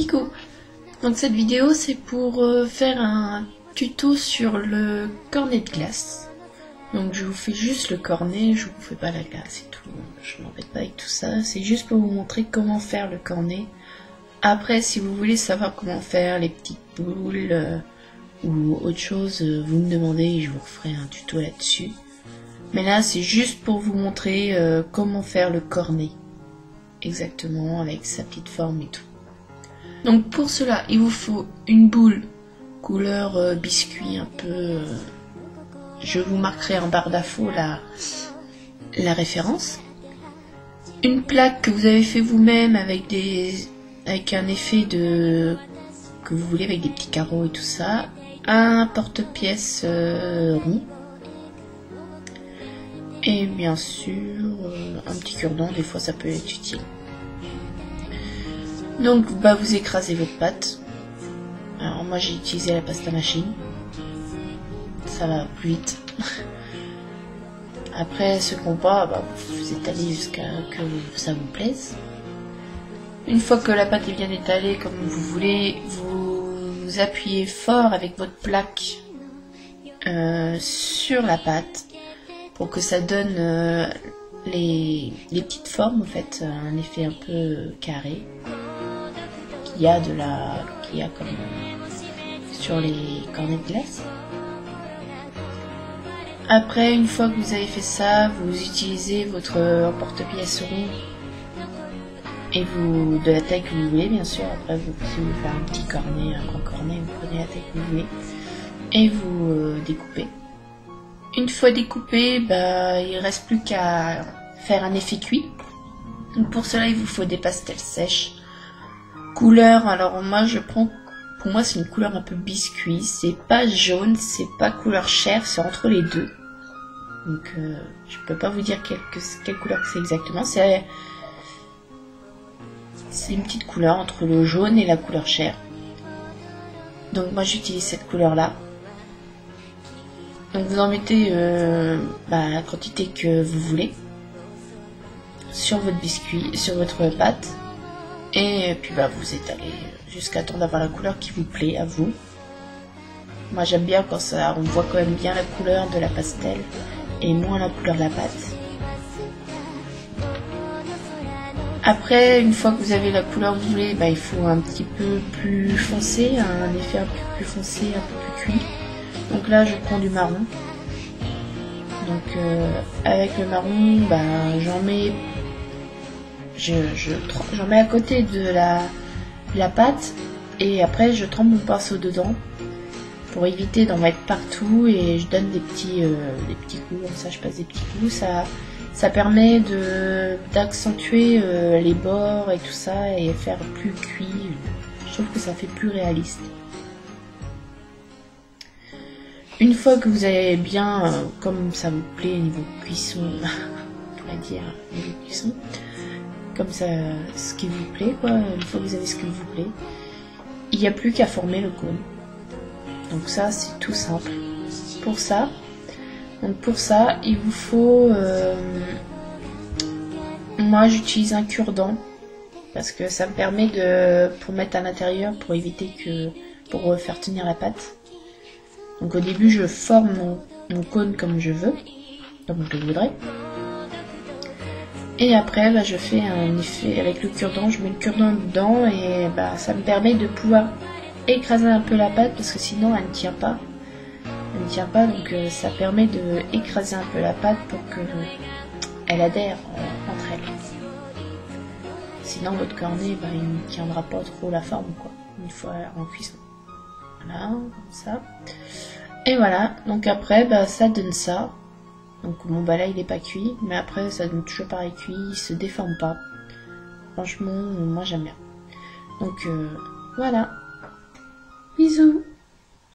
Kikou. Donc cette vidéo c'est pour faire un tuto sur le cornet de glace. Donc je vous fais juste le cornet, je vous fais pas la glace et tout, je m'embête pas avec tout ça, c'est juste pour vous montrer comment faire le cornet. Après si vous voulez savoir comment faire les petites boules ou autre chose, vous me demandez et je vous referai un tuto là-dessus. Mais là c'est juste pour vous montrer comment faire le cornet. Exactement, avec sa petite forme et tout. Donc pour cela il vous faut une boule couleur biscuit un peu... je vous marquerai en barre d'infos la référence. Une plaque que vous avez fait vous-même avec un effet que vous voulez avec des petits carreaux et tout ça. Un porte-pièce rond. Et bien sûr un petit cure-dent, des fois ça peut être utile. Donc vous écrasez votre pâte. Alors moi j'ai utilisé la pasta machine. Ça va plus vite. Après ceux qui n'ont pas, vous étalez jusqu'à que ça vous plaise. Une fois que la pâte est bien étalée comme vous voulez, vous appuyez fort avec votre plaque sur la pâte pour que ça donne les petites formes en fait, un effet un peu carré qu'il y a comme sur les cornets de glace. Après, une fois que vous avez fait ça, vous utilisez votre porte-pièce rond et de la taille que vous voulez, bien sûr. Après, si vous voulez faire un petit cornet, un grand cornet, vous prenez la taille que vous voulez et vous découpez. Une fois découpé, il ne reste plus qu'à faire un effet cuit. Donc pour cela, il vous faut des pastels sèches. Couleur, alors moi je prends, pour moi c'est une couleur un peu biscuit, c'est pas jaune, c'est pas couleur chair, c'est entre les deux. Donc je peux pas vous dire quelle couleur c'est exactement, c'est une petite couleur entre le jaune et la couleur chair. Donc moi j'utilise cette couleur là. Donc vous en mettez la quantité que vous voulez sur votre biscuit, sur votre pâte. Et puis vous étalez jusqu'à temps d'avoir la couleur qui vous plaît à vous. Moi j'aime bien quand on voit quand même bien la couleur de la pastel et moins la couleur de la pâte. Après, une fois que vous avez la couleur que vous voulez, il faut un petit peu plus foncé, un effet un peu plus foncé, un peu plus cuit. Donc là je prends du marron. Donc avec le marron, j'en mets à côté de la pâte et après je trempe mon pinceau dedans pour éviter d'en mettre partout et je donne des petits coups, comme ça je passe des petits coups, ça permet d'accentuer les bords et tout ça et faire plus cuit, je trouve que ça fait plus réaliste. Une fois que vous avez bien, comme ça vous plaît niveau cuisson, on pourrait dire niveau cuisson, comme ça, ce qui vous plaît, quoi. Une fois que vous avez ce qui vous plaît, il n'y a plus qu'à former le cône. Donc ça, c'est tout simple. Pour ça, il vous faut... moi, j'utilise un cure-dent parce que ça me permet pour mettre à l'intérieur, pour faire tenir la pâte. Donc au début, je forme mon cône comme je veux, comme je le voudrais. Et après, je fais un effet avec le cure-dent, je mets le cure-dent dedans et ça me permet de pouvoir écraser un peu la pâte parce que sinon elle ne tient pas. Elle ne tient pas, donc ça permet de écraser un peu la pâte pour qu'elle adhère entre elles. Sinon votre cornet, il ne tiendra pas trop la forme, quoi, une fois en cuisson. Voilà, comme ça. Et voilà, donc après, ça donne ça. Donc là il est pas cuit, mais après ça donne toujours pareil cuit, il se déforme pas. Franchement, moi j'aime bien. Donc voilà. Bisous.